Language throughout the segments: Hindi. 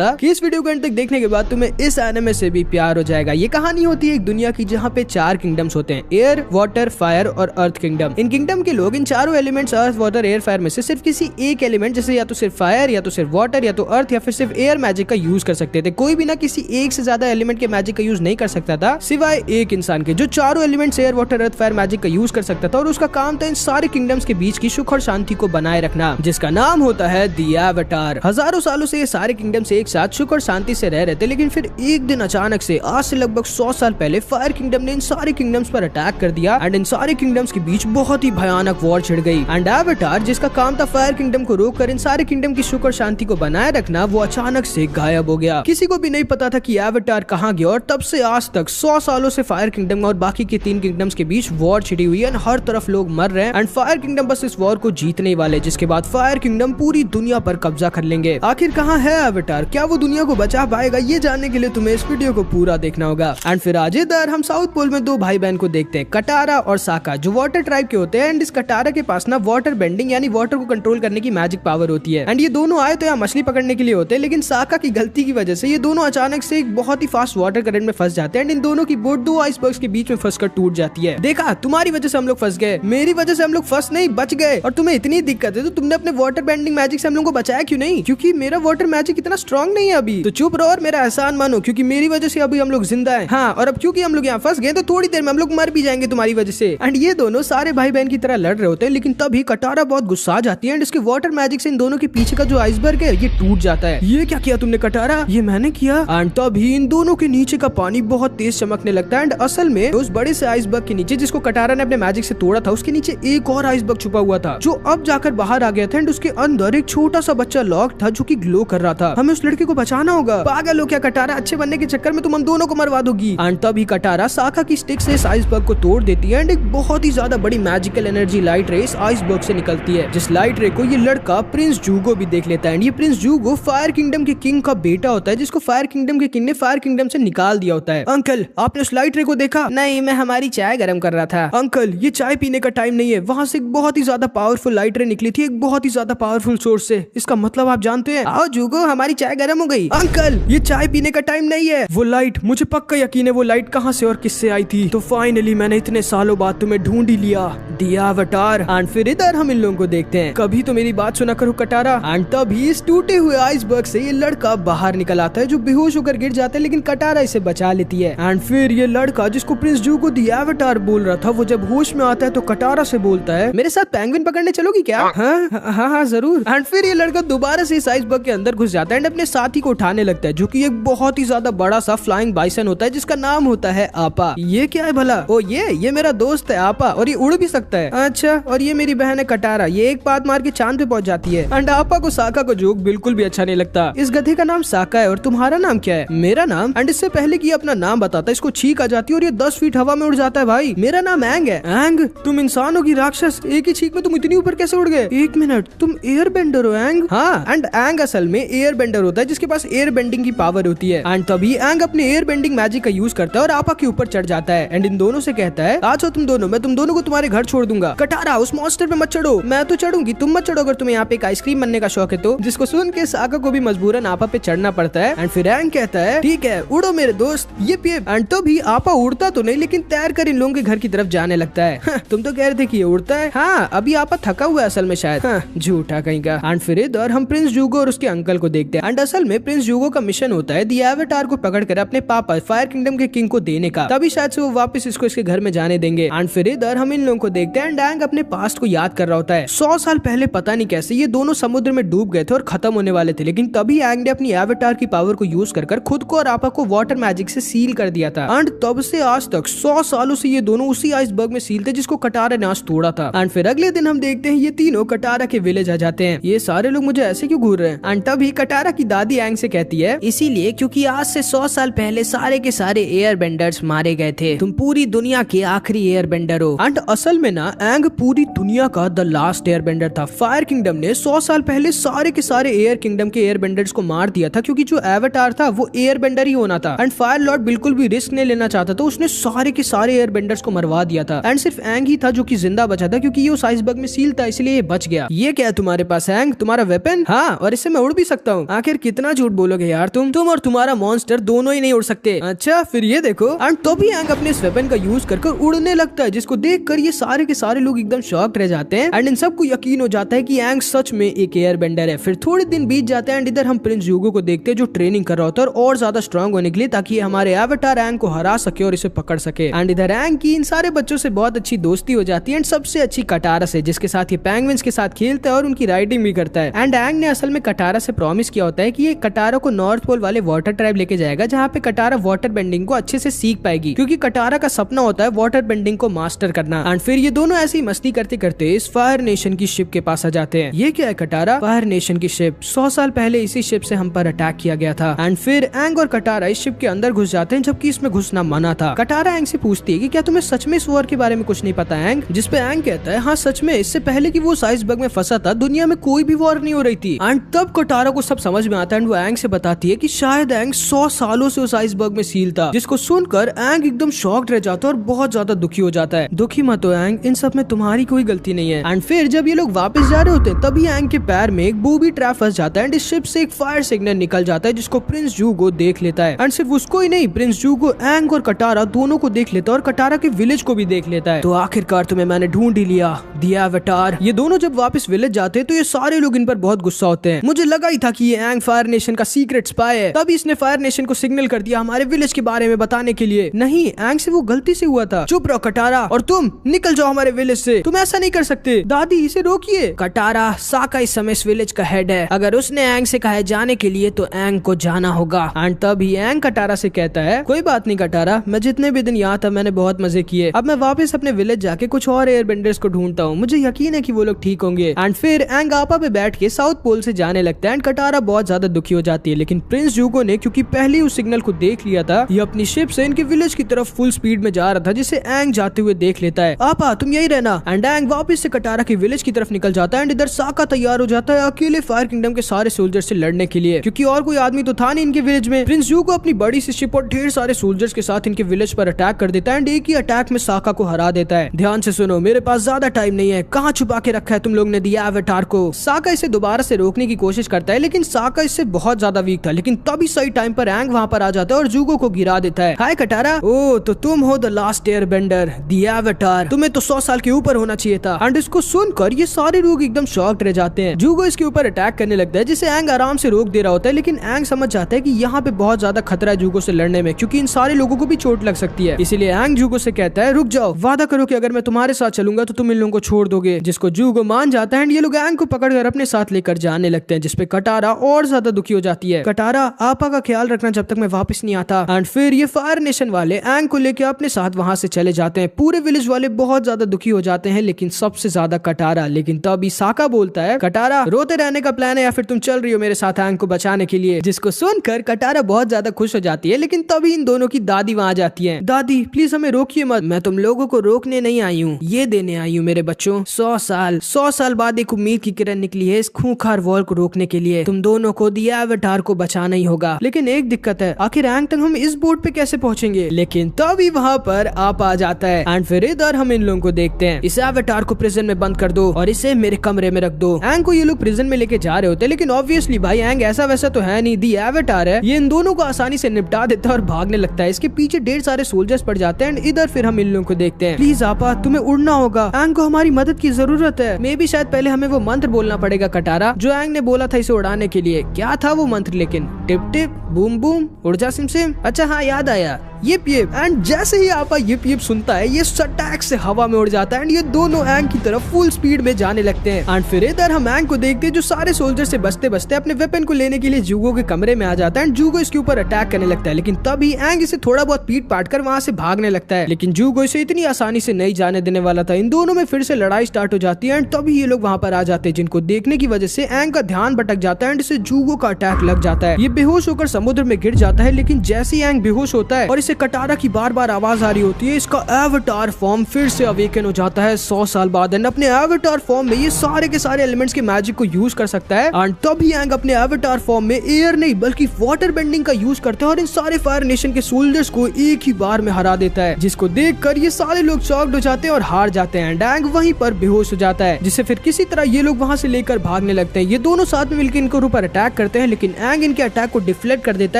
कि इस वीडियो को अंत तक देखने के बाद तुम्हें इस एनिमे से भी प्यार हो जाएगा। ये कहानी होती है एक दुनिया की जहाँ पे 4 किंगडम्स होते हैं, एयर, वाटर, फायर और अर्थ किंगडम। इन किंगडम के लोग इन चारों elements earth, water, air, fire में से सिर्फ किसी एक एलिमेंट जैसे या तो सिर्फ फायर या तो सिर्फ वाटर या तो अर्थ या फिर सिर्फ एयर मैजिक का यूज कर सकते थे। कोई भी ना किसी एक से ज्यादा एलिमेंट के मैजिक का यूज नहीं कर सकता था सिवाय एक इंसान के, जो चारों एलिमेंट्स एयर, वाटर, अर्थ, फायर मैजिक का यूज कर सकता था। और उसका काम था इन सारे किंगडम्स के बीच की सुख और शांति को बनाए रखना, जिसका नाम होता है द एवाटार। हजारों सालों से ये सारे किंगडम्स एक साथ सुख और शांति से रह रहे थे, लेकिन फिर एक दिन अचानक से आज से लगभग 100 साल पहले फायर किंगडम ने इन सारे किंगडम्स पर अटैक कर दिया एंड इन सारे किंगडम्स के बीच बहुत ही भयानक वॉर छिड़ गई। एंड एवाटार, जिसका काम था फायर किंगडम को रोककर इन सारे किंगडम की सुख और शांति को बनाए रखना, वो अचानक से गायब हो गया। किसी को भी नहीं पता था कि एवाटार कहाँ गया और तब से आज तक 100 सालों से फायर किंगडम और बाकी के 3 किंगडम्स के बीच वॉर छिड़ी हुई है। हर तरफ लोग मर रहे हैं एंड फायर किंगडम बस इस वॉर को जीतने वाले, जिसके बाद फायर किंगडम पूरी दुनिया पर कब्जा कर लेंगे। आखिर कहाँ है एवाटार, क्या वो दुनिया को बचा पाएगा, ये जानने के लिए तुम्हें इस वीडियो को पूरा देखना होगा। एंड फिर आज इधर हम साउथ पोल में 2 भाई बहन को देखते हैं, कटारा और साका, जो वाटर ट्राइब के होते हैं। एंड इस कटारा के पास ना वाटर बेंडिंग यानी वाटर को कंट्रोल करने की मैजिक पावर होती है। एंड ये दोनों आए तो यहाँ मछली पकड़ने के लिए होते हैं, लेकिन साका की गलती की वजह से ये दोनों अचानक से एक बहुत ही फास्ट वाटर करंट में फंस जाते हैं। एंड इन दोनों की बोट 2 आइसबर्ग्स के बीच में फंसकर टूट जाती है। देखा, तुम्हारी वजह से हम लोग फंस गए, मेरी वजह से हम लोग फंस नहीं बच गए। और तुम्हें इतनी दिक्कत है तो तुमने अपने वाटर बेंडिंग मैजिक से हम लोग को बचाया क्यों नहीं? क्योंकि मेरा वाटर मैजिक इतना स्ट्रॉन्ग नहीं है अभी, तो चुप रहो और मेरा एहसान मानो, क्योंकि मेरी वजह से अभी हम लोग जिंदा हैं। हाँ, और अब क्योंकि हम लोग यहाँ फंस गए तो थोड़ी देर में हम लोग मर भी जाएंगे तुम्हारी वजह से। एंड ये दोनों सारे भाई बहन की तरह लड़ रहे होते हैं, लेकिन तभी कटारा बहुत गुस्सा आ जाती है एंड इसके वाटर मैजिक से इन दोनों के पीछे का जो आइसबर्ग है ये टूट जाता है। ये क्या किया तुमने कटारा? ये मैंने किया। एंड तभी इन दोनों के नीचे का पानी बहुत तेज चमकने लगता है। एंड असल में उस बड़े से आइसबर्ग के नीचे, जिसको कटारा ने अपने मैजिक से तोड़ा था, उसके नीचे एक और आइसबर्ग छुपा हुआ था, जो अब जाकर बाहर आ गया था। एंड उसके अंदर एक छोटा सा बच्चा लॉक था जो कि ग्लो कर रहा था। हमें उस लड़के को बचाना होगा। पागल हो क्या कटारा? अच्छे बनने के चक्कर में तुम हम दोनों को मरवा दोगी। एंड तभी कटारा साका की स्टिक से इस आइसबर्ग को तोड़ देती है एंड एक बहुत ही ज्यादा बड़ी मैजिकल एनर्जी लाइट रे इस आइसबर्ग से निकलती है, जिस लाइट रे को ये लड़का प्रिंस जूगो भी देख लेता है। एंड ये प्रिंस जूगो फायर किंगडम के किंग का बेटा होता है, जिसको फायर किंगडम के किंग ने फायर किंगडम से निकाल दिया होता है। अंकल, आपने उस लाइट रे को देखा? नहीं, मैं हमारी चाय गर्म कर रहा था। अंकल, ये चाय पीने का टाइम नहीं है। वहाँ से एक बहुत ही ज्यादा पावरफुल लाइट रे निकली थी, एक बहुत ही ज्यादा पावरफुल सोर्स से। इसका मतलब आप जानते हैं? आओ जूगो, हमारी चाय गर्म हो गई। अंकल, ये चाय पीने का टाइम नहीं है। वो लाइट, मुझे पक्का यकीन है वो लाइट कहाँ से और किससे आई थी। तो फाइनली मैंने इतने सालों बाद तुम्हें ढूंढ ही लिया, द एवाटार। एंड फिर इधर हम इन लोगों को देखते हैं, कभी तो मेरी बात सुना करो कटारा। एंड तभी इस टूटे हुए आइसबर्ग से ये लड़का बाहर निकल आता है, जो बेहोश होकर गिर जाता है, लेकिन कटारा इसे बचा लेती है। एंड फिर ये लड़का, जिसको प्रिंस जूगो द एवाटार बोल रहा था, वो जब होश में आता है तो कटारा से बोलता है, मेरे साथ पेंगुइन पकड़ने चलोगी क्या? हाँ जरूर। एंड फिर ये लड़का दोबारा से इस आइसबर्ग के अंदर घुस जाता है एंड अपने साथी को उठाने लगता है, जो कि एक बहुत ही ज्यादा बड़ा सा फ्लाइंग बाइसन होता है, जिसका नाम होता है आपा। ये क्या है भला? ओ ये मेरा दोस्त है आपा, और ये उड़ भी सकता है। अच्छा, और ये मेरी बहन है कटारा, ये एक बात मार के चांद पे पहुंच जाती है। एंड आपा को साका को जोक बिल्कुल भी अच्छा नहीं लगता। इस गधे का नाम साका है और तुम्हारा नाम क्या है? मेरा नाम? एंड इससे पहले कि अपना नाम बताता है, इसको छींक आ जाती है और ये 10 फीट हवा में उड़ जाता है। भाई, मेरा नाम एंग है। एंग? तुम इंसानों की राक्षस, एक ही छींक में तुम इतनी ऊपर कैसे उड़ गए? एक मिनट, तुम एयर बेंडर हो एंग? हाँ, एंड एंग असल में एयर बेंडर होता है, जिसके पास एयर बेंडिंग की पावर होती है। एंड तभी एंग अपने एयर बेंडिंग मैजिक का यूज करता है और आपा के ऊपर चढ़ जाता है एंड इन दोनों से कहता है, आ जाओ तुम दोनों, मैं तुम दोनों को तुम्हारे घर छोड़ दूंगा। कटारा, उस मॉन्स्टर पे मत चढ़ो। मैं तो चढ़ूंगी, तुम मत चढ़ो अगर तुम्हें यहाँ पे एक आइसक्रीम बनने का शौक है तो। जिसको सुन के साका को भी मजबूरन आपा पे चढ़ना पड़ता है। एंड फिर एंग कहता है, ठीक है उड़ो मेरे दोस्त, ये पिए। एंड तो भी आपा उड़ता तो नहीं, लेकिन तैर कर इन लोगों के घर की तरफ जाने लगता है। तुम तो कह रहे थे कि ये उड़ता है। हाँ, अभी आपा थका हुआ है असल में शायद। हाँ, झूठा कहीं का। एंड फिर इधर हम प्रिंस जूगो और उसके अंकल को देखते हैं। एंड असल में प्रिंस जूगो का मिशन होता है द एवाटार को पकड़कर अपने पापा फायर किंगडम के किंग को देने का, तभी शायद से वो वापस इसको इसके घर में जाने देंगे। एंड फिर इधर हम इन लोगों को देखते हैं एंड एंग अपने पास्ट को याद कर रहा होता है। 100 साल पहले पता नहीं कैसे ये दोनों समुद्र में डूब गए थे और खत्म होने वाले थे, लेकिन तभी एंग ने अपनी एवाटार की पावर को यूज कर खुद को और आपा को वाटर मैजिक से सील कर दिया था। एंड तब से आज तक 100 सालों से ये दोनों उसी आइसबर्ग में सील थे, जिसको कटारा ने आज तोड़ा था। एंड फिर अगले दिन हम देखते हैं ये तीनों कटारा के विलेज आ जाते हैं। ये सारे लोग मुझे ऐसे क्यों घूर रहे हैं? एंड तभी कटारा की दादी एंग से कहती है, इसीलिए क्योंकि आज से 100 साल पहले सारे के सारे एयर बेंडर्स मारे गए थे, तुम पूरी दुनिया के आखिरी एयर बेंडर हो। एंड असल में ना एंग पूरी दुनिया का द लास्ट एयर बेंडर था। फायर किंगडम ने 100 साल पहले सारे के सारे एयर किंगडम के एयर बेंडर्स को मार दिया था, क्योंकि जो एवाटार था वो एयर बेंडर ही होना था। एंड फायर लॉर्ड बिल्कुल भी रिस्क नहीं लेना चाहता था, उसने सारे के सारे एयर बेंडर्स को मरवा दिया था। एंड सिर्फ एंग ही था जो कि जिंदा बचा था, क्योंकि ये उस आइसबर्ग में सील था, इसलिए ये बच गया। ये क्या है तुम्हारे पास एंग? तुम्हारा वेपन? हाँ, और इससे मैं उड़ भी सकता हूँ। आखिर कितना झूठ बोलोगे यार, तुम और तुम्हारा मॉन्स्टर दोनों ही नहीं उड़ सकते। अच्छा फिर ये देखो। एंड तो भी एंग अपने इस वेपन का यूज कर उड़ने लगता है, जिसको देखकर ये सारे के सारे लोग एकदम शॉक्ड रह जाते हैं। एंड इन सबको यकीन हो जाता है कि एंग सच में एक एयर बेंडर है। फिर थोड़े दिन बीत जाते हैं एंड इधर हम प्रिंस ह्यूगो को देखते हैं जो ट्रेनिंग कर रहा होता है और ज्यादा स्ट्रांग होने के लिए, ताकि ये हमारे एवाटार एंग को हरा सके और इसे पकड़ सके। एंड इधर एंग की इन सारे बच्चों से बहुत अच्छी दोस्ती हो जाती है एंड सबसे अच्छी कटारा से, जिसके साथ ये पेंगुइन्स के साथ खेलता है और उनकी राइडिंग भी करता है। एंड एंग ने असल में कटारा से प्रॉमिस किया होता है कि ये कटारा को नॉर्थ पोल वाले वाटर ट्राइब लेके जाएगा, जहाँ पे कटारा वाटर बेंडिंग को अच्छे से सीख पाएगी, क्योंकि कटारा का सपना होता है वाटर बेंडिंग को मास्टर करना। एंड फिर ये दोनों ऐसी मस्ती करते करते इस फायर नेशन की शिप के पास आ जाते हैं। ये क्या है कटारा? फायर नेशन की शिप। 100 साल पहले इसी शिप से हम पर अटैक किया गया था। एंड फिर एंग और कटारा इस शिप के अंदर घुस जाते हैं, जबकि इसमें घुसना मना था। कटारा एंग से पूछती है कि क्या तुम्हें सच में इस वॉर के बारे में कुछ नहीं पता एंग? जिसपे एंग कहता है हाँ सच में, इससे पहले कि वो आइसबर्ग में फंसा था दुनिया में कोई भी वॉर नहीं हो रही थी। एंड तब कटारा को सब समझ में आता है एंड वो एंग से बताती है कि शायद एंग 100 सालों से उस आइसबर्ग में सील था, जिसको सुनकर एंग एकदम शॉक्ड रह जाता है और बहुत ज्यादा दुखी हो जाता है। दुखी मत हो एंग, इन सब में तुम्हारी कोई गलती नहीं है। एंड फिर जब ये लोग वापस जा रहे होते हैं तभी एंग के पैर में एक बूबी ट्रैप फंस जाता है एंड इस शिप से एक फायर सिग्नल निकल जाता है, जिसको प्रिंस ह्यूगो देख लेता है। एंड सिर्फ उसको ही नहीं, प्रिंस ह्यूगो एंग और कटारा दोनों को देख लेता है और कटारा के विलेज को भी देख लेता है। तो आखिरकार तुम्हें मैंने ढूंढ ही लिया, द एवाटार। ये दोनों जब वापस विलेज जाते हैं तो ये सारे लोग इन पर बहुत गुस्सा होते हैं। मुझे लगा ही था कि ये एंग फायर नेशन का सीक्रेट स्पाई है, तभी इसने फायर नेशन को सिग्नल कर दिया हमारे विलेज के बारे में बताने के लिए। नहीं, एंग से वो गलती से हुआ था। चुप रहो कटारा, और तुम निकल जाओ हमारे विलेज से, तुम ऐसा नहीं कर सकते। दादी इसे रोकिए। कटारा, साका इस समय इस विलेज का हेड है, अगर उसने एंग से कहा है जाने के लिए तो एंग को जाना होगा। एंड तभी एंग कटारा से कहता है कोई बात नहीं कटारा, मैं जितने भी दिन यहाँ था मैंने बहुत मजे किए, अब मैं वापस अपने विलेज जाके कुछ और एयर बेंडर्स को ढूंढता हूँ, मुझे यकीन है कि वो लोग ठीक होंगे। एंड फिर एंग आपा पे बैठ के साउथ पोल से जाने लगता है एंड कटारा बहुत ज्यादा दुखी हो जाती है। लेकिन प्रिंस ह्यूगो ने क्योंकि पहले उस सिग्नल को देख लिया था, ये अपनी शिप से इनके विलेज की तरफ फुल स्पीड में जा रहा था, जिसे एंग जाते हुए देख लेता है। आपा तुम यही रहना। एंड एंग वापस से कटारा के विलेज की तरफ निकल जाता है एंड इधर साका तैयार हो जाता है अकेले फायर किंगडम के सारे सोल्जर से लड़ने के लिए, क्योंकि और कोई आदमी तो था नहीं इनके विलेज में। प्रिंस ह्यूगो अपनी बड़ी सी शिप और ढेर सारे सोल्जर्स के साथ इनके विलेज पर अटैक कर देता है एंड एक ही अटैक में साका को हरा देता है। ध्यान से सुनो, मेरे पास ज्यादा टाइम नहीं है, कहाँ छुपा के रखा है तुम लोग ने द एवाटार को? साका इसे दोबारा से रोकने की कोशिश करता है, लेकिन साका इससे बहुत ज्यादा वीक था। लेकिन तभी सही टाइम पर एंग वहाँ पर आ जाता है और ह्यूगो को गिरा देता है। हाय कटारा, ओ तो तुम हो the last airbender, the avatar, तुम्हें तो 100 साल के ऊपर होना चाहिए था। एंड इसको सुनकर ये सारे लोग एकदम शॉक्ड रह जाते हैं। ह्यूगो इसके ऊपर अटैक करने लगता है, जिसे एंग आराम से रोक दे रहा होता है, लेकिन एंग समझ जाता है कि यहाँ पे बहुत ज्यादा खतरा है ह्यूगो से लड़ने में, क्योंकि इन सारे लोगों को भी चोट लग सकती है। इसीलिए एंग ह्यूगो से कहता है रुक जाओ, वादा करो कि अगर मैं तुम्हारे साथ चलूंगा तो तुम इन लोगों को छोड़ दोगे, जिसको ह्यूगो मान जाता है। ये लोग एंग को पकड़कर अपने साथ लेकर जाने लगते हैं, जिसपे कटारा और ज्यादा दुखी हो जाती है। कटारा, आपा का ख्याल रखना जब तक मैं वापस नहीं आता। एंड फिर ये फायर नेशन वाले एंग को लेकर अपने साथ वहां से चले जाते हैं। पूरे विलेज वाले बहुत ज्यादा दुखी हो जाते हैं, लेकिन सबसे ज्यादा कटारा। लेकिन तभी साका बोलता है कटारा, रोते रहने का प्लान है या फिर तुम चल रही हो मेरे साथ एंग को बचाने के लिए? जिसको सुनकर कटारा बहुत ज्यादा खुश हो जाती है। लेकिन तभी इन दोनों की दादी वहां जाती है। दादी प्लीज हमें रोकिए मत, मैं तुम लोगों को रोकने नहीं आई हूँ, ये देने आई हूँ मेरे बच्चों। 100 साल बाद एक उम्मीद की किरण निकली है इस खूंखार वॉर को रोकने के लिए। तुम दोनों को द एवाटार को बचाना ही होगा। लेकिन एक दिक्कत है, आखिर एंग तक हम इस बोट पे कैसे पहुंचेंगे? लेकिन तभी वहाँ पर आप आ जाता है। एंड फिर इधर हम इन लोगों को देखते हैं। इस एवाटार को प्रिजन में बंद कर दो और इसे मेरे कमरे में रख दो। एंग को ये लोग प्रिजन में लेके जा रहे होते हैं, लेकिन ऑब्वियसली भाई एंग ऐसा वैसा तो है नहीं, द एवाटार है, ये इन दोनों को आसानी से निपटा देता है और भागने लगता है। इसके पीछे ढेर सारे सोल्जर्स पड़ जाते हैं। इधर फिर हम इन लोगों को देखते हैं। प्लीज आपा तुम्हें उड़ना होगा, एंग को हमारी मदद की जरूरत है। मे भी शायद पहले हमें वो मंत्र बोलना पड़ेगा कटारा, जो एंग ने बोला था इसे उड़ाने के लिए। क्या था वो मंत्र? लेकिन टिप टिप बूम बूम उड़ जा सिम सिम। अच्छा हाँ याद आया, यिप यिप। एंड जैसे ही आपा यिप यिप सुनता है, ये सटैक से हवा में उड़ जाता है एंड ये दोनों एंग की तरफ फुल स्पीड में जाने लगते हैं। एंड फिर इधर हम एंग को देखते हैं जो सारे सोल्जर से बचते बचते अपने वेपन को लेने के लिए ह्यूगो के कमरे में आ जाता है एंड ह्यूगो इसके ऊपर अटैक करने लगता है। लेकिन तभी एंग इसे थोड़ा बहुत पीट पाट कर वहां से भागने लगता है। लेकिन ह्यूगो इसे इतनी आसानी से नहीं जाने देने वाला था। इन दोनों में फिर से लड़ाई स्टार्ट हो जाती है एंड तभी ये लोग वहां पर आ जाते हैं, जिनको देखने की वजह से एंग का ध्यान भटक जाता है एंड इसे ह्यूगो का अटैक लग जाता है। ये बेहोश होकर समुद्र में गिर जाता है। लेकिन जैसे ही एंग बेहोश होता है और इसे कटारा की बार बार आवाज आ रही होती है, इसका एवाटार फॉर्म फिर से अवेकन हो जाता है 100 साल बाद। एंड अपने एवाटार फॉर्म में ये सारे के सारे एलिमेंट्स के मैजिक को यूज कर सकता है। एंड तभी एंग अपने एवाटार फॉर्म में एयर नहीं बल्कि वाटर बेंडिंग का यूज करता है और इन सारे फायर नेशन के सोल्जर्स को एक ही बार में हरा देता है, जिसको देखकर ये सारे लोग शॉक्ड हो जाते हैं और हार जाते हैं। एंग वहीं पर बेहोश हो जाता है, जिससे फिर किसी तरह ये लोग वहां से लेकर भागने लगते हैं। ये दोनों साथ में मिलकर इनको ऊपर अटैक अटैक करते हैं, लेकिन एंग इनके अटैक को डिफ्लेक्ट कर देता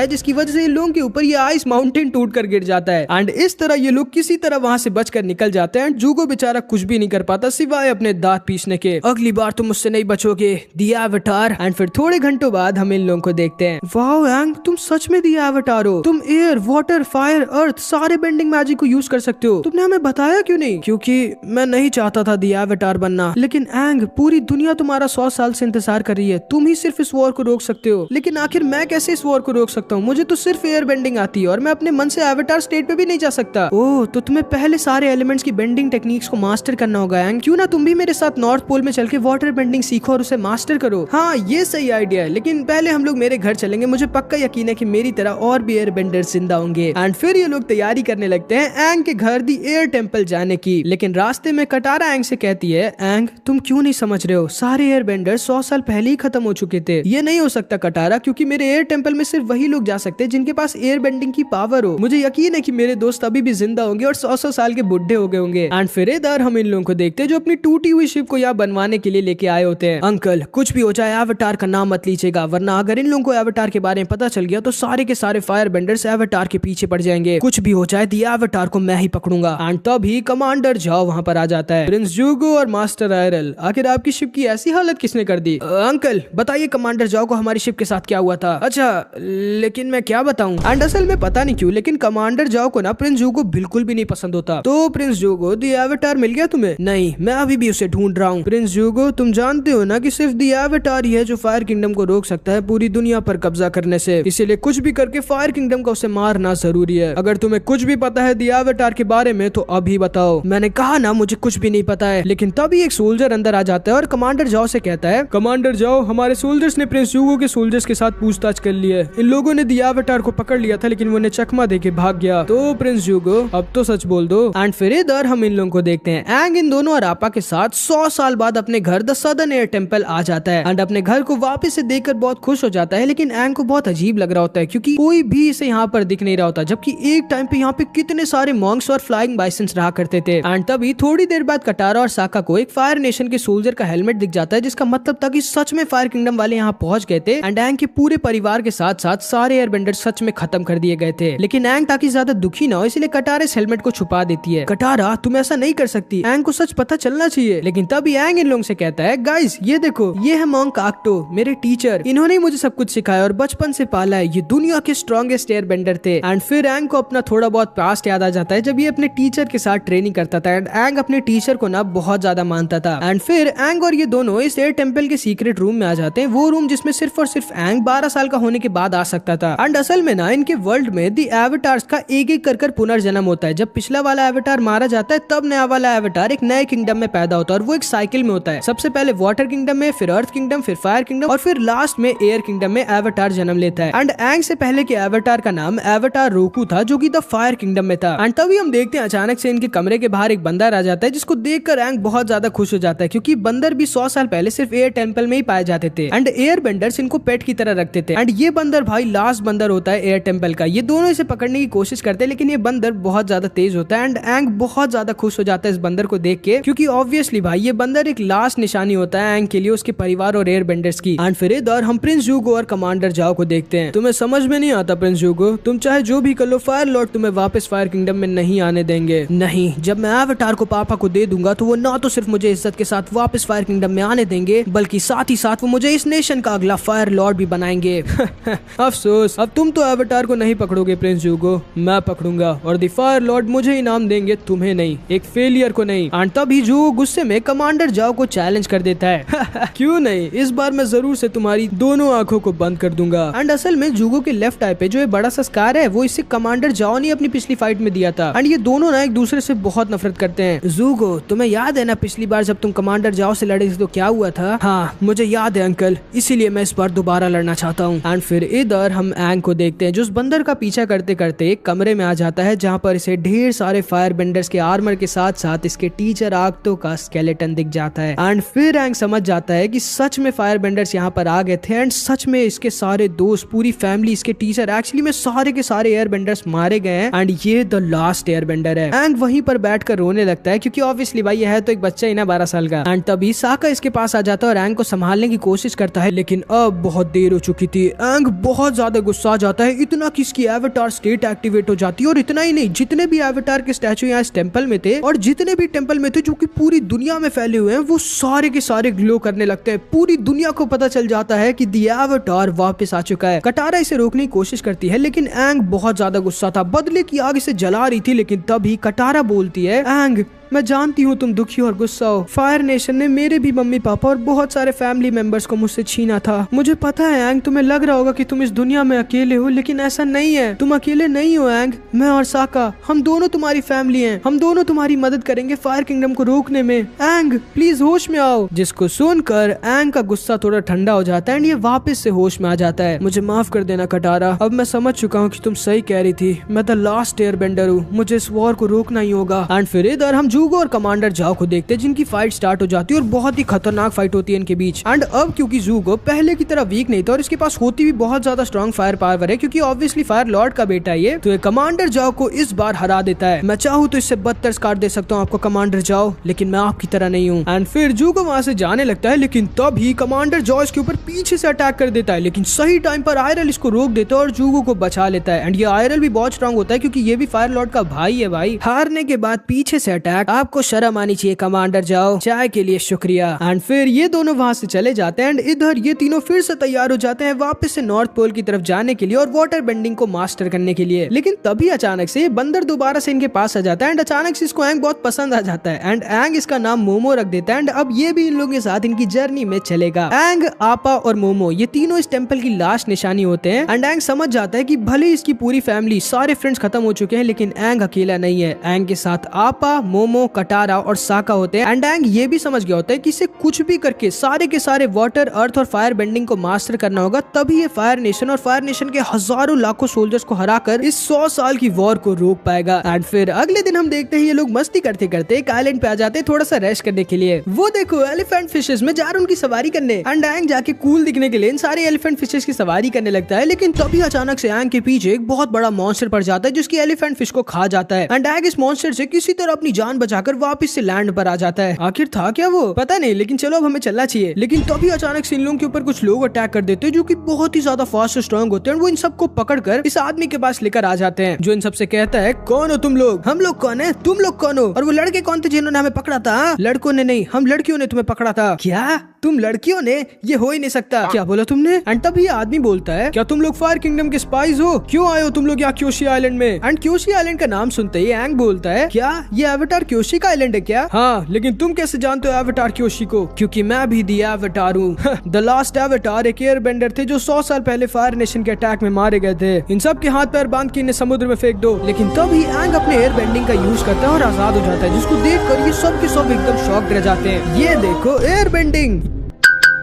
है, जिसकी वजह से इन लोगों के ऊपर ये आइस माउंटेन टूट कर गिर जाता है। एंड इस तरह ये लोग किसी तरह वहां से बचकर निकल जाते हैं। जूगो बेचारा कुछ भी नहीं कर पाता सिवाय अपने दांत पीसने के। अगली बार तुम मुझसे नहीं बचोगे द एवाटार। एंड फिर थोड़े घंटों बाद हम इन लोगों को देखते हैं। वाओ एंग, तुम सच में द एवाटार हो। तुम एयर, वाटर, फायर, अर्थ सारे बेंडिंग मैजिक को यूज कर सकते हो। तुमने हमें बताया क्यों नहीं? क्योंकि मैं नहीं चाहता था द एवाटार बनना। लेकिन एंग, पूरी दुनिया तुम्हारा 100 साल से इंतजार कर रही है। तुम ही सिर्फ इस वॉर को रोक सकते हो। लेकिन आखिर मैं कैसे इस वॉर को रोक सकता हूँ? मुझे तो सिर्फ एयर बेंडिंग आती है और मैं अपने मन से एवाटार स्टेट पे भी नहीं जा सकता। ओह, तो तुम्हें पहले सारे एलिमेंट्स की बेंडिंग टेक्निक्स को मास्टर करना होगा एंग। क्यों ना तुम भी मेरे साथ नॉर्थ पोल में चल के वाटर बेंडिंग सीखो और उसे मास्टर करो। हाँ, ये सही आइडिया है, लेकिन पहले हम लोग मेरे घर चलेंगे। मुझे पक्का यकीन है कि मेरी तरह और भी एयर बेंडर्स जिंदा होंगे। एंड फिर ये लोग तैयारी करने लगते हैं एंग के घर दी एयर टेंपल जाने की। लेकिन रास्ते में कटारा एंग से कहती है, एंग तुम क्यों नहीं समझ रहे हो? सारे एयर बेंडर्स 100 साल पहले ही खत्म हो चुके थे। ये नहीं हो सकता कटारा, क्योंकि मेरे एयर टेंपल में सिर्फ वही लोग जा सकते हैं जिनके पास एयर बेंडिंग की पावर हो। मुझे यकीन है कि मेरे दोस्त अभी भी जिंदा होंगे और 100 साल के बुढ़े हो गए होंगे। एंड फिर इधर हम इन लोगों को देखते हैं जो अपनी टूटी हुई शिप को यहाँ बनवाने के लिए लेके आए होते हैं। अंकल, कुछ भी हो जाए एवाटार का नाम मत लीजिएगा, वरना अगर इन लोगों को एवाटार के बारे में पता चल गया तो सारे के सारे फायर बेंडर्स एवाटार के पीछे पड़ जाएंगे। कुछ भी हो जाए दी एवाटार को मैं ही पकड़ूंगा। एंड तभी कमांडर जाओ वहाँ पर आ जाता है। प्रिंस जूगो और मास्टर आयरल, आखिर आपकी शिप की ऐसी हालत किसने कर दी? अंकल बताइए कमांडर जाओ को हमारी शिप के साथ क्या हुआ था? अच्छा, लेकिन मैं क्या बताऊं? एंड असल में पता नहीं क्यों, लेकिन कमांडर जाओ को ना प्रिंस जूगो बिल्कुल भी नहीं पसंद होता। तो प्रिंस जूगो, दी एवाटार मिल गया तुम्हें? नहीं, मैं अभी भी उसे ढूंढ रहा हूँ। प्रिंस जूगो, तुम जानते हो ना कि सिर्फ दी एवाटार ही है जो फायर किंगडम को रोक सकता है पूरी दुनिया पर कब्जा करने से। इसीलिए कुछ भी करके फायर किंगडम का उसे मारना जरूरी है। अगर तुम्हें कुछ भी पता है दी एवाटार के बारे में तो अभी बताओ। मैंने कहा ना मुझे कुछ भी नहीं पता है। लेकिन तभी एक सोल्जर अंदर आ जाता है और कमांडर जाओ से कहता है, कमांडर जाओ, हमारे सोल्जर्स ने प्रिंस जूगो के सोल्जर्स के साथ पूछताछ कर ली है। इन लोगों ने दी एवाटार को पकड़ लिया था, लेकिन वो उन्हें चकमा देके भाग गया। तो प्रिंस जूगो, अब तो सच बोल दो। एंड फिर इधर हम इन लोगों को देखते हैं। एंग इन दोनों अरापा के साथ 100 साल बाद अपने घर द सदर्न एयर टेंपल आ जाता है। एंड अपने घर को वापस से देखकर बहुत खुश हो जाता है। लेकिन एंग को बहुत अजीब लग रहा होता है क्योंकि कोई भी इसे यहाँ पर दिख नहीं रहा होता, जबकि एक टाइम पे यहाँ पे कितने सारे मॉन्क्स और फ्लाइंग बाइसन्स रहा करते थे। एंड तभी थोड़ी देर बाद कटारा और साका को एक फायर नेशन के सोल्जर का हेलमेट दिख जाता है, जिसका मतलब था कि सच में फायर किंगडम वाले यहाँ पहुंच गए थे। एंड एंग के पूरे परिवार के साथ साथ सारे एयरबेंडर सच में खत्म कर दिए गए थे। लेकिन एंग ताकि ज्यादा दुखी ना हो इसलिए कटारा इस हेलमेट को छुपा देती है। कटारा, तुम ऐसा नहीं कर सकती, एंग को सच पता चलना चाहिए। लेकिन तभी एंग इन लोगों से कहता है, गाइस ये देखो, ये है मॉन्क आक्टो, मेरे टीचर। इन्होंने मुझे सब कुछ सिखाया और बचपन से पाला है। ये दुनिया के स्ट्रॉन्गेस्ट एयरबेंडर थे। एंड फिर एंग को अपना थोड़ा बहुत पास्ट याद आ जाता है जब ये अपने टीचर के साथ ट्रेनिंग करता था। एंड एंग अपने टीचर को ना बहुत ज्यादा मानता था। एंड फिर एंग और ये दोनों इस एयर टेंपल के सीक्रेट रूम में आ जाते हैं, वो रूम जिसमें सिर्फ और सिर्फ एंग 12 साल का होने के बाद आ सकता था। एंड असल में ना इनके वर्ल्ड में दी एवाटार्स का एक एक कर पुनर्जन्म होता है। जब पिछला वाला एवाटार मारा जाता है तब नया वाला एवाटार एक नए किंगडम में पैदा होता है और वो एक साइकिल में होता है। सबसे पहले वाटर किंगडम में, फिर अर्थ किंगडम, फिर फायर किंगडम और फिर लास्ट में एयर किंगडम में एवाटार जन्म लेता है। एंड एंग से पहले के एवाटार का नाम एवाटार रोकू था जो कि द फायर किंगडम में था। एंड तभी हम देखते हैं अचानक से इनके कमरे के बाहर एक बंदर आ जाता है, जिसको देखकर एंग बहुत ज्यादा खुश हो जाता है क्योंकि बंदर भी 100 साल पहले सिर्फ एयर टेंपल में ही पाए जाते थे। एंड एयर बेंडर्स इनको पेट की तरह रखते थे। एंड ये बंदर भाई लास्ट बंदर होता है एयर टेंपल का। ये दोनों इसे पकड़ने की कोशिश करते हैं, लेकिन ये बंदर बहुत ज्यादा तेज होता है। एंड एंग बहुत ज्यादा खुश हो जाता है इस बंदर को देख के, क्योंकि ऑब्वियसली भाई ये बंदर एक लास्ट निशानी होता है एंग के लिए, उसके परिवार और एयर बेंडर्स की। एंड फिर इधर हम प्रिंस जूगो और कमांडर जाओ को देखते हैं। तुम्हें समझ में नहीं आता प्रिंस जूगो, तुम चाहे जो भी कर लो, फायर लॉर्ड तुम्हें वापस फायर किंगडम में नहीं आने देंगे। नहीं, जब मैं एवाटार को पापा को दे दूंगा तो वो ना तो सिर्फ मुझे इज्जत के साथ वापस फायर किंगडम में आने देंगे, बल्कि साथ ही साथ वो मुझे इस नेशन का अगला फायर लॉर्ड भी बनाएंगे। अफसोस, अब तुम तो एवाटार को नहीं पकड़ोगे प्रिंस जूगो, मैं पकड़ूंगा और द फायर लॉर्ड मुझे इनाम देंगे, तुम्हें नहीं, एक फेलियर को नहीं। एंड तभी जूगो गुस्से में कमांडर जाओ को चैलेंज कर देता है। क्यों नहीं, इस बार मैं जरूर से तुम्हारी दोनों आंखों को बंद कर दूंगा। एंड असल में जूगो के लेफ्ट आई पे जो बड़ा सा स्कार है वो इससे कमांडर जाओ ने अपनी पिछली फाइट में दिया था। एंड ये दोनों ना एक दूसरे से बहुत नफरत करते हैं। जूगो, तुम्हें याद है ना पिछली बार जब तुम कमांडर जाओ से लड़े थे तो क्या हुआ था? हाँ मुझे याद है अंकल, इसीलिए मैं इस बार दोबारा लड़ना चाहता हूँ। एंड फिर इधर हम एंग को देखते हैं जो उस बंदर का पीछा करते करते एक कमरे में आ जाता है जहाँ पर इसे ढेर सारे फायर बेंडर्स के आर्मर के साथ साथ इसके टीचर आक्टो का स्केलेटन दिख जाता है। एंड फिर एंग समझ जाता है कि सच में फायर बेंडर्स यहाँ पर आ गए थे। एंड सच में इसके सारे दोस्त, पूरी फैमिली, इसके टीचर, एक्चुअली में सारे के सारे एयर बेंडर्स मारे गए हैं। एंड ये द लास्ट एयर बेंडर है। एंग वहीं पर बैठकर रोने लगता है क्योंकि ऑब्वियसली भाई यह है तो एक बच्चा ही ना 12 साल का। एंड तभी साका इसके पास आ जाता है और एंग को संभालने की कोशिश करता है, लेकिन अब बहुत देर हो चुकी थी। एंग बहुत ज्यादा गुस्सा आ जाता है, इतना कि इसकी एवेटार स्टेट एक्टिवेट हो जाती है। और इतना ही नहीं, जितने भी एवेटार के स्टैचू यहाँ इस टेंपल में थे और जितने भी टेंपल में थे जो कि पूरी दुनिया में फैले हुए हैं, वो सारे के सारे ग्लो करने लगते हैं। पूरी दुनिया को पता चल जाता है कि दी एवेटार वापस आ चुका है। कटारा इसे रोकने की कोशिश करती है, लेकिन एंग बहुत ज्यादा गुस्सा था, बदले की आग इसे जला रही थी। लेकिन तभी कटारा बोलती है, एंग मैं जानती हूँ तुम दुखी और गुस्सा हो। फायर नेशन ने मेरे भी मम्मी पापा और बहुत सारे फैमिली मेंबर्स को मुझसे छीना था। मुझे पता है एंग, तुम्हें लग रहा होगा कि तुम इस दुनिया में अकेले हो, लेकिन ऐसा नहीं है। तुम अकेले नहीं हो एंग, मैं और साका, हम दोनों तुम्हारी फैमिली हैं। हम दोनों तुम्हारी मदद करेंगे फायर किंगडम को रोकने में। एंग प्लीज होश में आओ। जिसको सुनकर एंग का गुस्सा थोड़ा ठंडा हो जाता है एंड ये वापस से होश में आ जाता है। मुझे माफ कर देना कटारा, अब मैं समझ चुका हूँ कि तुम सही कह रही थी। मैं द लास्ट एयर बेंडर हूँ, मुझे इस वॉर को रोकना ही होगा। एंड फिर इधर हम जूगो और कमांडर जाओ को देखते हैं, जिनकी फाइट स्टार्ट हो जाती है और बहुत ही खतरनाक फाइट होती है इनके बीच। एंड अब क्योंकि जूगो पहले की तरह वीक नहीं था और इसके पास होती भी बहुत ज्यादा स्ट्रॉन्ग फायर पावर है, क्योंकि ऑब्वियसली फायर लॉर्ड का बेटा है ये, तो ये कमांडर जाओ को इस बार हरा देता है। मैं चाहूँ तो इससे बदतर स्कार दे सकता हूँ आपको कमांडर जाओ, लेकिन मैं आपकी तरह नहीं हूँ। एंड फिर जूगो वहां से जाने लगता है, लेकिन तभी कमांडर जॉ इसके ऊपर पीछे से अटैक कर देता है। लेकिन सही टाइम पर आयरल इसको रोक देता है और जूगो को बचा लेता है। एंड ये आयरल भी बहुत स्ट्रॉन्ग होता है, क्योंकि ये भी फायर लॉर्ड का भाई है भाई। हारने के बाद पीछे से अटैक, आपको शर्म आनी चाहिए कमांडर जाओ, चाय के लिए शुक्रिया। एंड फिर ये दोनों वहां से चले जाते हैं एंड इधर ये तीनों फिर से तैयार हो जाते हैं वापस से नॉर्थ पोल की तरफ जाने के लिए और वाटर बेंडिंग को मास्टर करने के लिए। लेकिन तभी अचानक से बंदर दोबारा से इनके पास आ जाता है एंड अचानक से इसको एंग बहुत पसंद आ जाता है एंड एंग इसका नाम मोमो रख देता है। एंड अब ये भी इन लोगों के साथ इनकी जर्नी में चलेगा। एंग, आपा और मोमो ये तीनों इस टेंपल की लास्ट निशानी होते हैं एंड एंग समझ जाता है कि भले इसकी पूरी फैमिली, सारे फ्रेंड्स खत्म हो चुके हैं, लेकिन एंग अकेला नहीं है। एंग के साथ आपा, मोमो, कटारा और साका होते हैं। एंड एंग ये भी समझ गया होता है कि इसे कुछ भी करके सारे के सारे वाटर, अर्थ और फायर बेंडिंग को मास्टर करना होगा, तभी ये फायर नेशन और फायर नेशन के हजारों लाखों सोल्जर्स को हराकर इस 100 साल की वॉर को रोक पाएगा। एंड फिर अगले दिन हम देखते हैं ये लोग मस्ती करते करते एक आइलैंड पे आ जाते हैं थोड़ा सा रेस्ट करने के लिए। वो देखो एलिफेंट फिशेस में जा रहे उनकी सवारी करने। एंड एंग जाके कूल दिखने के लिए इन सारे एलिफेंट फिशेस की सवारी करने लगता है, लेकिन तभी अचानक से एंग के पीछे एक बहुत बड़ा मॉन्स्टर पड़ जाता है जिसकी एलिफेंट फिश को खा जाता है। एंड एंग इस मॉन्स्टर से किसी तरह अपनी जान बचाकर वापस से लैंड पर आ जाता है। आखिर था क्या वो, पता नहीं, लेकिन चलो अब हमें चलना चाहिए। लेकिन तभी अचानक से इन लोगों के ऊपर कुछ लोग अटैक कर देते हैं जो कि बहुत ही ज्यादा फास्ट और स्ट्रॉन्ग होते हैं। वो इन सबको पकड़कर इस आदमी के पास लेकर आ जाते हैं, जो इन सबसे कहता है, कौन हो तुम लोग, हम लोग कौन है, तुम लोग कौन हो, और वो लड़के कौन थे जिन्होंने हमें पकड़ा था? लड़कों ने नहीं, हम लड़कियों ने तुम्हें पकड़ा था। क्या तुम लड़कियों ने? ये हो ही नहीं सकता, क्या बोला तुमने? एंड तभी आदमी बोलता है, क्या तुम लोग फायर किंगडम के स्पाइस हो? क्यों आए हो तुम लोग यहाँ क्योशी आइलैंड में? एंड क्योशी आइलैंड का नाम सुनते ही एंग बोलता है, क्या ये एवेटार क्योशी का आइलैंड है क्या? हाँ, लेकिन तुम कैसे जानते हो एवेटार क्योशी को? क्योंकि मैं भी दी एवेटार हूँ। द लास्ट एवेटार एक एयर बेंडर थे जो 100 साल पहले फायर नेशन के अटैक में मारे गए थे। इन सब के हाथ पैर बांध के इन्हें समुद्र में फेंक दो। लेकिन तभी एंग अपने एयर बेंडिंग का यूज करता है और आजाद हो जाता है, जिसको देखकर ये सब के सब एकदम शॉक्ड रह जाते हैं। ये देखो एयर बेंडिंग,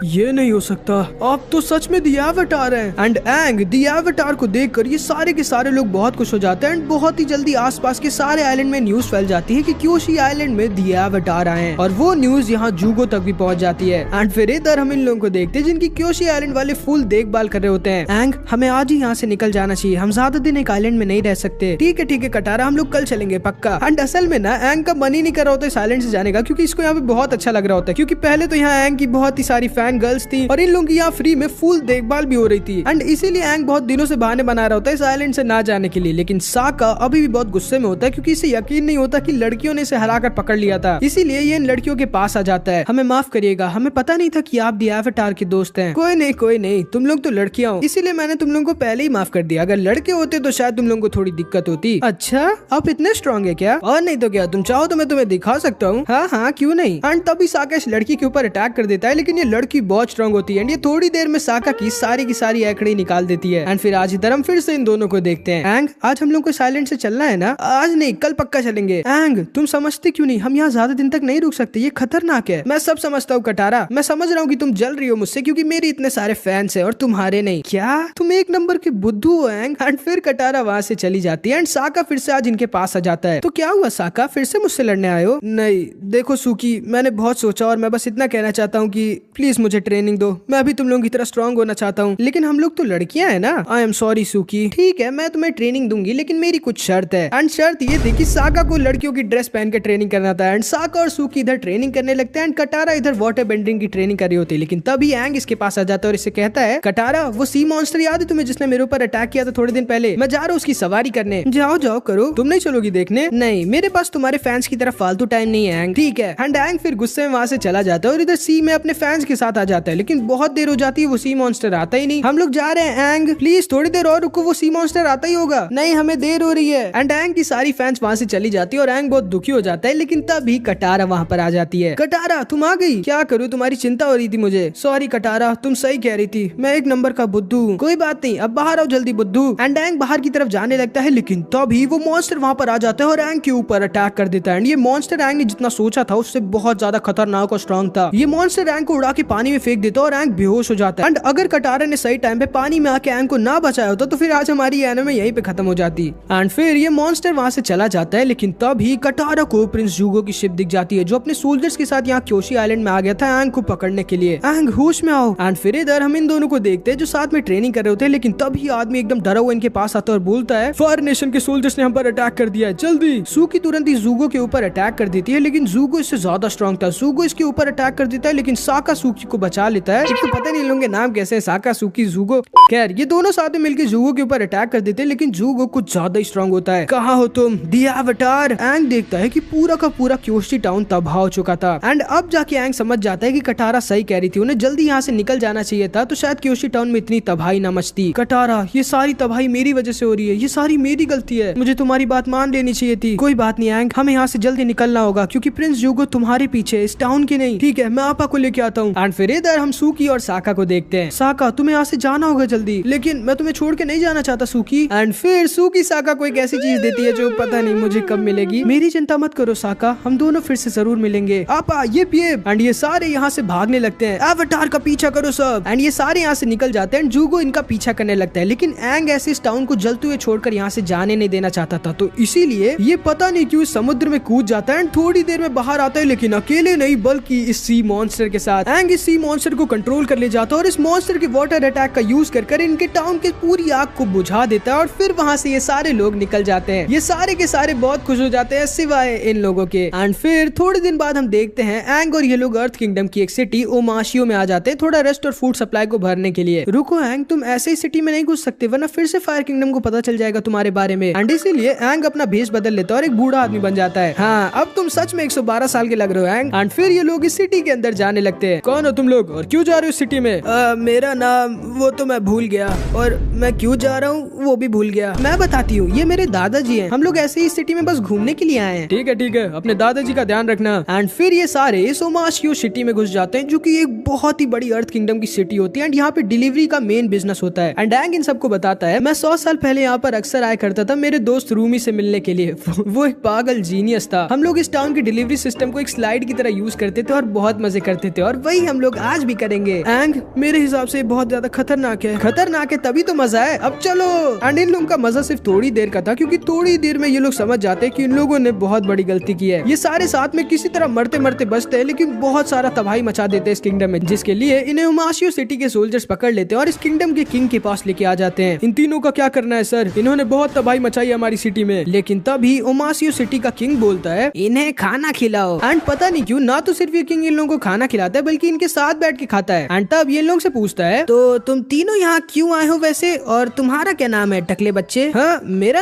ये नहीं हो सकता, आप तो सच में दी एवेटार हैं। एंड एंग दी एवेटार को देखकर ये सारे के सारे लोग बहुत खुश हो जाते हैं एंड बहुत ही जल्दी आसपास के सारे आइलैंड में न्यूज फैल जाती है कि क्योशी आइलैंड में दी एवेटार आए हैं, और वो न्यूज यहाँ जूगो तक भी पहुंच जाती है। एंड फिर इधर हम इन लोगों को देखते हैं जिनकी क्योशी आइलैंड वाले फुल देखभाल कर रहे होते हैं। एंग, हमें आज ही यहाँ से निकल जाना चाहिए, हम ज्यादा दिन एक आइलैंड में नहीं रह सकते। ठीक है कटारा, हम लोग कल चलेंगे पक्का। एंड असल में ना एंग का मन ही नहीं कर रहा होता इस आइलैंड से जाने का, क्योंकि इसको यहाँ पे बहुत अच्छा लग रहा होता है, क्योंकि पहले तो यहाँ एंग की बहुत ही सारी फैन गर्ल्स थी और इन लोगों की यहाँ फ्री में फुल देखभाल भी हो रही थी। एंड इसीलिए एंग बहुत दिनों से बहाने बना रहा होता है इस आइलैंड से ना जाने के लिए। लेकिन साका अभी भी बहुत गुस्से में होता है, क्योंकि इसे यकीन नहीं होता कि लड़कियों ने इसे हराकर पकड़ लिया था। इसीलिए ये इन लड़कियों के पास आ जाता है। हमें माफ करिएगा, हमें पता नहीं था कि आप दी एवेटार के दोस्त हैं। कोई नहीं, तुम लोग तो लड़कियां हो, इसीलिए मैंने तुम लोगों को पहले ही माफ कर दिया। अगर लड़के होते तो शायद तुम लोगों को थोड़ी दिक्कत होती। अच्छा, आप इतने स्ट्रॉन्ग है क्या? और नहीं तो क्या, तुम चाहो तो मैं तुम्हें दिखा सकता हूँ। हाँ, क्यों नहीं। एंड तभी साका इस लड़की के ऊपर अटैक कर देता है, लेकिन ये लड़की बहुत स्ट्रॉन्ग होती है एंड ये थोड़ी देर में साका की सारी एकड़ी निकाल देती है। एंड फिर आज इधर हम फिर से इन दोनों को देखते हैं। एंग, आज हम लोग को साइलेंट से चलना है ना? आज नहीं, कल पक्का चलेंगे। एंग, तुम समझते क्यों नहीं, हम यहाँ ज्यादा दिन तक नहीं रुक सकते, ये खतरनाक है। मैं सब समझता हूँ कटारा, मैं समझ रहा हूँ कि तुम जल रही हो मुझसे, क्योंकि मेरे इतने सारे फैंस हैं और तुम्हारे नहीं। क्या तुम एक नंबर के बुद्धू हो एंग? एंड फिर कटारा वहाँ से चली जाती है एंड साका फिर से आज इनके पास आ जाता है। तो क्या हुआ साका, फिर से मुझसे लड़ने आए हो? नहीं देखो सुकी, मैंने बहुत सोचा और मैं बस इतना कहना चाहता हूँ कि प्लीज मुझे ट्रेनिंग दो, मैं भी तुम लोगों की तरह स्ट्रांग होना चाहता हूँ। लेकिन हम लोग तो लड़कियां हैं ना। आई एम सॉरी सूकी। ठीक है, मैं तुम्हें ट्रेनिंग दूंगी, लेकिन मेरी कुछ शर्त है। एंड शर्त ये थी कि साका को लड़कियों की ड्रेस पहन के ट्रेनिंग करना था। एंड साका और सूकी इधर ट्रेनिंग करने लगते हैं एंड कटारा इधर वाटर बेंडिंग की ट्रेनिंग कर रही होती है। लेकिन तभी एंग इसके पास आ जाता है और इसे कहता है, कटारा वो सी मॉन्स्टर याद है तुम्हें जिसने मेरे ऊपर अटैक किया था थोड़े दिन पहले? मैं जा रहा हूँ उसकी सवारी करने। जाओ जाओ करो। तुम नहीं चलोगी देखने? नहीं, मेरे पास तुम्हारे फैंस की तरफ फालतू टाइम नहीं है एंग। ठीक है। एंड एंग फिर गुस्से में वहां से चला जाता है और इधर सी में अपने फैंस के साथ आ जाता है। लेकिन बहुत देर हो जाती है, वो सी मॉन्स्टर आता ही नहीं। हम लोग जा रहे हैं एंग, प्लीज थोड़ी देर और रुको, वो सी मॉन्स्टर आता ही होगा। नहीं, हमें देर हो रही है। एंड एंग की सारी फैंस वहां से चली जाती है और एंग बहुत दुखी हो जाता है। लेकिन तभी कटारा वहां पर आ जाती है। कटारा तुम आ गई? क्या करूँ, तुम्हारी चिंता हो रही थी मुझे। सॉरी कटारा, तुम सही कह रही थी, मैं एक नंबर का बुद्धू हूँ। कोई बात नहीं, अब बाहर आओ जल्दी बुद्धू। एंड एंग बाहर की तरफ जाने लगता है, लेकिन तभी वो मॉन्स्टर वहां पर आ जाता है और एंग के ऊपर अटैक कर देता है। एंड ये मॉन्स्टर एंग ने जितना सोचा था उससे बहुत ज्यादा खतरनाक और स्ट्रॉन्ग था। ये मॉन्स्टर एंग को उड़ा के पानी में फेंक देता है और एंग बेहोश हो जाता है। एंड अगर कटारा ने सही टाइम पे पानी में आके एंग को ना बचाया होता तो फिर आज हमारी एनिमे यहीं पे खत्म हो जाती। एंड फिर ये मॉन्स्टर वहां से चला जाता है। लेकिन तभी कटारा को प्रिंस जूगो की शिप दिख जाती है जो अपने सोल्जर्स के साथ यहाँ क्योशी आइलैंड में आ गया था एंग को पकड़ने के लिए। एंग होश में आओ। एंड फिर इधर हम इन दोनों को देखते हैं जो साथ में ट्रेनिंग कर रहे होते हैं। लेकिन तभी आदमी एकदम डरा हुआ इनके पास आता है और बोलता है, फायर नेशन के सोल्जर्स ने हम पर अटैक कर दिया है, जल्दी। सूकी तुरंत ही जूगो के ऊपर अटैक कर देती है, लेकिन जूगो इससे ज्यादा स्ट्रॉन्ग था। जूगो इसके ऊपर अटैक कर देता है, लेकिन साका सूकी को बचा लेता है। इसको पता नहीं लोगों के नाम कैसे हैं, साका सूकी जूगो। खैर ये दोनों साथ में मिलकर जूगो के ऊपर अटैक कर देते हैं, लेकिन जूगो कुछ ज्यादा ही स्ट्रॉन्ग होता है। कहाँ हो तुम दी एवाटार? एंग देखता है कि पूरा का पूरा क्योशी टाउन तबाह हो चुका था। एंड अब जाके एंग समझ जाता है कि कटारा सही कह रही थी, उन्हें जल्दी यहाँ से निकल जाना चाहिए था, तो शायद क्योशी टाउन में इतनी तबाही न मचती। कटारा, ये सारी तबाही मेरी वजह से हो रही है, ये सारी मेरी गलती है, मुझे तुम्हारी बात मान लेनी चाहिए थी। कोई बात नहीं एंग, हमें यहाँ से जल्दी निकलना होगा क्योंकि प्रिंस जूगो तुम्हारे पीछे, इस टाउन के नहीं। ठीक है, मैं आपा को लेके आता हूँ। एंड फिर इधर हम सूकी और साका को देखते हैं। साका, तुम्हें यहाँ से जाना होगा जल्दी। लेकिन मैं तुम्हें छोड़ के नहीं जाना चाहता सूकी। एंड फिर सूकी साका को एक ऐसी चीज देती है जो पता नहीं मुझे कब मिलेगी। मेरी चिंता मत करो साका, हम दोनों फिर से जरूर मिलेंगे। आपा ये पिए। एंड ये सारे यहाँ से भागने लगते हैं। एवाटार का पीछा करो सब। एंड ये सारे यहाँ से निकल जाते हैं। जूगो इनका पीछा करने लगता है, लेकिन एंग ऐसे इस टाउन को जलते हुए छोड़कर यहाँ से जाने नहीं देना चाहता था, तो इसीलिए ये पता नहीं क्यों समुद्र में कूद जाता है। एंड थोड़ी देर में बाहर आता है, लेकिन अकेले नहीं बल्कि इस सी मॉन्स्टर के साथ। एंग इस सी मॉन्स्टर को कंट्रोल कर ले जाता है और इस मॉन्स्टर के वाटर अटैक का यूज कर इनके टाउन के पूरी आग को बुझा देता है। और फिर वहाँ से ये सारे लोग निकल जाते हैं। ये सारे के सारे बहुत खुश हो जाते हैं सिवाय इन लोगों के। एंड फिर थोड़े दिन बाद हम देखते हैं एंग और ये लोग अर्थ किंगडम की एक सिटी ओमाशियो में आ जाते हैं थोड़ा रेस्ट और फूड सप्लाई को भरने के लिए। रुको एंग, तुम ऐसे ही सिटी में नहीं घुस सकते वरना फिर से फायर किंगडम को पता चल जाएगा तुम्हारे बारे में। एंड इसीलिए एंग अपना भेष बदल लेता है और एक बूढ़ा आदमी बन जाता है। हाँ, अब तुम सच में 112 साल के लग रहे हो एंग। एंड फिर ये लोग इस सिटी के अंदर जाने लगते हैं। कौन हो तुम लोग और क्यों जा रहे हो सिटी में? मेरा नाम वो तो मैं भूल गया, और मैं क्यों जा रहा हूँ वो भी भूल गया। मैं बताती हूँ, ये मेरे दादाजी हैं। हम लोग ऐसे ही सिटी में बस घूमने के लिए आए हैं। ठीक है, अपने दादाजी का ध्यान रखना। एंड फिर ये सारे इस ओमाशियो सिटी में घुस जाते हैं जो कि एक बहुत ही बड़ी अर्थ किंगडम की सिटी होती है। एंड यहाँ पे डिलीवरी का मेन बिजनेस होता है। एंड एंग इन सबको बताता है, मैं 100 साल पहले यहाँ पर अक्सर आया करता था मेरे दोस्त रूमी से मिलने के लिए। वो एक पागल जीनियस था। हम लोग इस टाउन के डिलीवरी सिस्टम को एक स्लाइड की तरह यूज करते थे और बहुत मजे करते थे, और वही हम लोग आज भी करेंगे। एंग, मेरे हिसाब से बहुत ज्यादा खतरनाक है। खतरनाक है तभी तो मजा है, अब चलो। एंड इन लोगों का मजा सिर्फ थोड़ी देर का था, क्योंकि थोड़ी देर में ये लोग समझ जाते हैं कि इन लोगों ने बहुत बड़ी गलती की है। ये सारे साथ में किसी तरह मरते मरते बचते हैं, लेकिन बहुत सारा तबाही मचा देते हैं इस किंगडम में, जिसके लिए इन्हें ओमाशियो सिटी के सोल्जर्स पकड़ लेते हैं और इस किंगडम के किंग के पास लेके आ जाते हैं। इन तीनों का क्या करना है सर? इन्होंने बहुत तबाही मचाई हमारी सिटी में। लेकिन तभी ओमाशियो सिटी का किंग बोलता है, इन्हें खाना खिलाओ। एंड पता नहीं क्यों ना तो सिर्फ ये किंग इन लोगों को खाना खिलाता है बल्कि इनके साथ बैठ के खाता है। एंड तब ये लोग से पूछता है, तो तुम तीनों यहाँ क्यों आए हो वैसे, और तुम्हारा क्या नाम है टकले बच्चे? हाँ, मेरा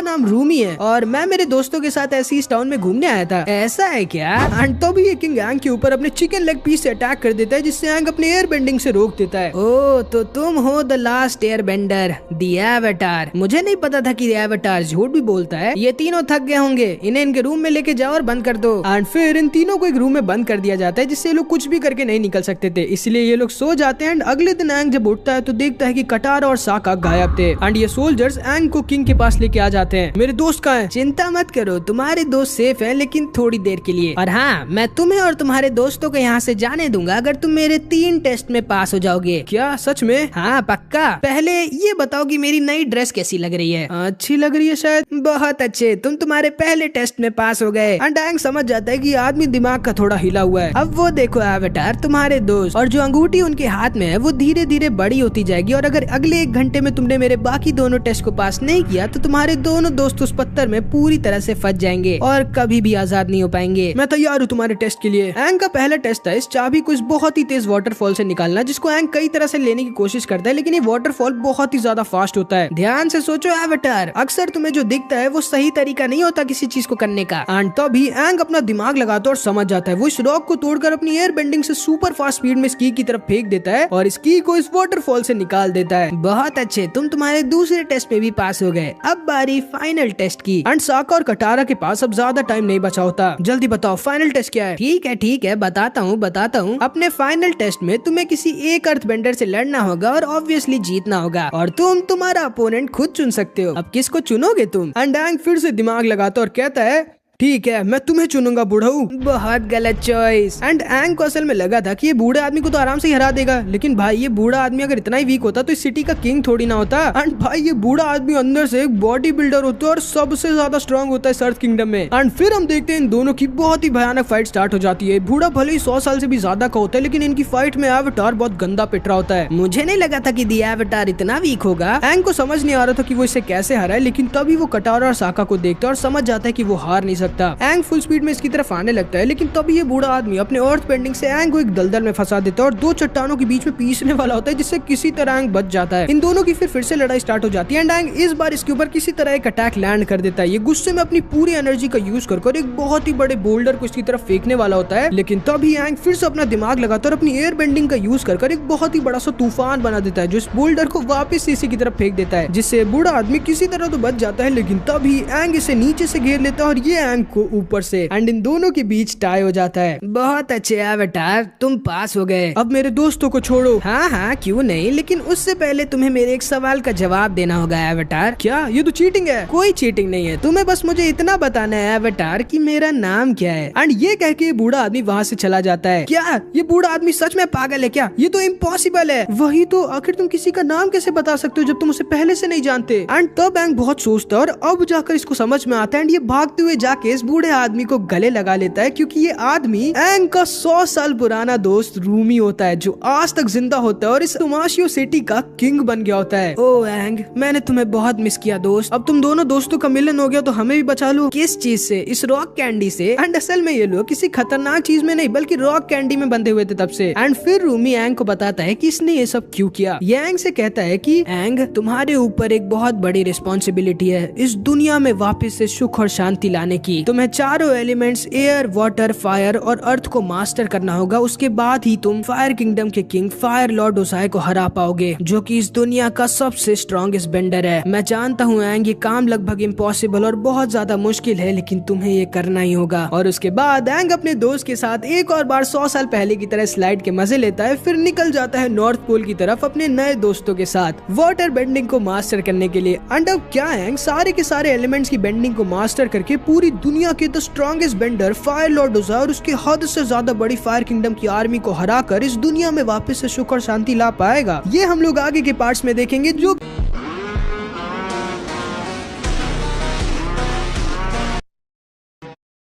नाम रूमी है और मैं मेरे दोस्तों के साथ ऐसी इस टाउन में घूमने आया था। ऐसा है क्या? एंड तभी ये किंग एंग के ऊपर अपने चिकन लेग पीस से अटैक कर देता है, जिससे एंग अपने एयर बेंडिंग से रोक देता है। ओ, तो तुम हो the last airbender, the avatar. मुझे नहीं पता था कि एवाटार झूठ भी बोलता है। ये तीनों थक गए होंगे, इन्हें इनके रूम में लेके जाओ और बंद कर दो। एंड फिर इन तीनों को एक रूम में बंद कर दिया जाता है, जिससे लोग कुछ भी करके नहीं निकल सकते थे, इसलिए ये लोग सो जाते हैं। एंड अगले दिन एंग जब उठता है तो देखता है कि कटारा और साका गायब थे। एंड ये सोल्जर्स एंग को किंग के पास लेके आ जाते हैं। मेरे दोस्त कहाँ हैं? चिंता मत करो, तुम्हारे दोस्त सेफ हैं, लेकिन थोड़ी देर के लिए। और हाँ, मैं तुम्हें और तुम्हारे दोस्तों को यहाँ से जाने दूंगा अगर तुम मेरे 3 टेस्ट में पास हो जाओगे। क्या सच में? हाँ पक्का। पहले ये बताओ कि मेरी नई ड्रेस कैसी लग रही है? अच्छी लग रही है शायद। बहुत अच्छे, तुम तुम्हारे पहले टेस्ट में पास हो गए। एंड एंग समझ जाता है कि आदमी दिमाग का थोड़ा हिला हुआ है। अब वो देखो एवाटार, एवेटार तुम्हारे दोस्त, और जो अंगूठी उनके हाथ में है वो धीरे धीरे बड़ी होती जाएगी, और अगर अगले 1 घंटे में तुमने मेरे बाकी दोनों टेस्ट को पास नहीं किया तो तुम्हारे दोनों दोस्त उस पत्थर में पूरी तरह से फंस जाएंगे और कभी भी आजाद नहीं हो पाएंगे। मैं तैयार हूँ तुम्हारे टेस्ट के लिए। एंग का पहला टेस्ट था इस चाबी को इस बहुत ही तेज वाटरफॉल से निकालना, जिसको एंग कई तरह से लेने की कोशिश करता है, लेकिन ये वाटरफॉल बहुत ही ज्यादा फास्ट होता है। ध्यान से सोचो एवेटार, अक्सर तुम्हें जो दिखता है वो सही तरीका नहीं होता किसी चीज को करने का। एंड तभी एंग अपना दिमाग लगाता है और समझ जाता है। वो इस रॉक को तोड़कर अपनी एयर बेंडिंग से सुपर फास्ट स्पीड में स्की की तरफ फेंक देता है और स्की को इस वाटरफॉल से निकाल देता है। बहुत अच्छे, तुम तुम्हारे दूसरे टेस्ट में भी पास हो गए। अब बारी फाइनल टेस्ट की। एंड साका और कटारा के पास अब ज्यादा टाइम नहीं बचा होता। जल्दी बताओ फाइनल टेस्ट क्या है? ठीक है बताता हूँ। अपने फाइनल टेस्ट में तुम्हें किसी एक अर्थ बेंडर से लड़ना होगा और ऑब्वियसली जीतना होगा, और तुम तुम्हारा अपोनेंट खुद चुन सकते हो। अब किसको चुनोगे तुम? एंड एंग फिर से दिमाग लगाता और कहता है ठीक है, मैं तुम्हें चुनूंगा बुढ़ऊ। बहुत गलत चॉइस। एंड एंग को असल में लगा था कि ये बूढ़े आदमी को तो आराम से ही हरा देगा, लेकिन भाई ये बूढ़ा आदमी अगर इतना ही वीक होता तो इस सिटी का किंग थोड़ी ना होता। एंड भाई ये बूढ़ा आदमी अंदर से एक बॉडी बिल्डर होता है और सबसे ज्यादा स्ट्रॉन्ग होता है अर्थ किंगडम में। एंड फिर हम देखते हैं इन दोनों की बहुत ही भयानक फाइट स्टार्ट हो जाती है। बूढ़ा भले ही 100 साल से भी ज्यादा का होता है, लेकिन इनकी फाइट में एवेटार बहुत गंदा पिट रहा होता है। मुझे नहीं लगा था कि एवेटार इतना वीक होगा। एंग को समझ नहीं आ रहा था कि वो इसे कैसे हराए, लेकिन तभी वो कटारा और साका को देखता है और समझ जाता है कि वो हार नहीं सकता। एंग फुल स्पीड में इसकी तरफ आने लगता है, लेकिन तभी ये बूढ़ा आदमी अपने अर्थ बेंडिंग से एंग को एक दलदल में फंसा देता है और 2 चट्टानों के बीच में पीसने वाला होता है, जिससे किसी तरह एंग बच जाता है। इन दोनों की फिर से लड़ाई स्टार्ट हो जाती है एंड एंग इस बार इसके ऊपर किसी तरह एक अटैक लैंड कर देता है। ये गुस्से में अपनी पूरी एनर्जी का यूज कर एक बहुत ही बड़े बोल्डर को इसकी तरफ फेंकने वाला होता है, लेकिन तभी एंग फिर से अपना दिमाग लगाता है और अपनी एयर बेंडिंग का यूज कर एक बहुत ही बड़ा सा तूफान बना देता है, जो इस बोल्डर को वापस इसी की तरफ फेंक देता है, जिससे बूढ़ा आदमी किसी तरह तो बच जाता है। लेकिन तभी एंग इसे नीचे से घेर लेता है और ये एंग को ऊपर से, एंड इन दोनों के बीच टाई हो जाता है। बहुत अच्छे एवेटार, तुम पास हो गए। अब मेरे दोस्तों को छोड़ो। हाँ क्यों नहीं, लेकिन उससे पहले तुम्हें मेरे एक सवाल का जवाब देना होगा एवेटार। क्या? ये तो चीटिंग है। कोई चीटिंग नहीं है, तुम्हें बस मुझे इतना बताना है एवेटार कि मेरा नाम क्या है। एंड ये कह के बूढ़ा आदमी वहाँ से चला जाता है। क्या ये बूढ़ा आदमी सच में पागल है क्या? ये तो इम्पॉसिबल है। वही तो, आखिर तुम किसी का नाम कैसे बता सकते हो जब तुम उसे पहले से नहीं जानते? एंड तब एंग बहुत सोचता है और अब जाकर इसको समझ में आता है। एंड ये भागते हुए जाके इस बूढ़े आदमी को गले लगा लेता है, क्योंकि ये आदमी एंग का 100 साल पुराना दोस्त रूमी होता है, जो आज तक जिंदा होता है और इस तुमाशियो सिटी का किंग बन गया होता है। ओ एंग, मैंने तुम्हें बहुत मिस किया दोस्त। अब तुम दोनों दोस्तों का मिलन हो गया तो हमें भी बचा लो। किस चीज से? इस रॉक कैंडी से। एंड असल में ये लोग किसी खतरनाक चीज में नहीं बल्कि रॉक कैंडी में बंधे हुए थे तब से। एंड फिर रूमी एंग को बताता है कि इसने ये सब क्यों किया। ये एंग से कहता है कि एंग, तुम्हारे ऊपर एक बहुत बड़ी रिस्पॉन्सिबिलिटी है इस दुनिया में वापस से सुख और शांति लाने की। तुम्हें चारों एलिमेंट्स एयर, वाटर, फायर और अर्थ को मास्टर करना होगा। उसके बाद ही तुम फायर किंगडम के किंग फायर लॉर्ड ओसाई को हरा पाओगे, जो कि इस दुनिया का सबसे स्ट्रॉन्गेस्ट बेंडर है। मैं जानता हूँ एंग, ये काम लगभग इम्पॉसिबल और बहुत ज्यादा मुश्किल है, लेकिन तुम्हें ये करना ही होगा। और उसके बाद एंग अपने दोस्त के साथ एक और बार 100 साल पहले की तरह स्लाइड के मजे लेता है, फिर निकल जाता है नॉर्थ पोल की तरफ अपने नए दोस्तों के साथ वाटर बेंडिंग को मास्टर करने के लिए। एंड अब क्या एंग सारे के सारे एलिमेंट्स की बेंडिंग को मास्टर करके पूरी दुनिया के the strongest bender fire lord Ozai और उसके हद से ज्यादा बड़ी फायर किंगडम की आर्मी को हराकर इस दुनिया में वापस से सुख और शांति ला पाएगा। ये हम लोग आगे के पार्ट्स में देखेंगे, जो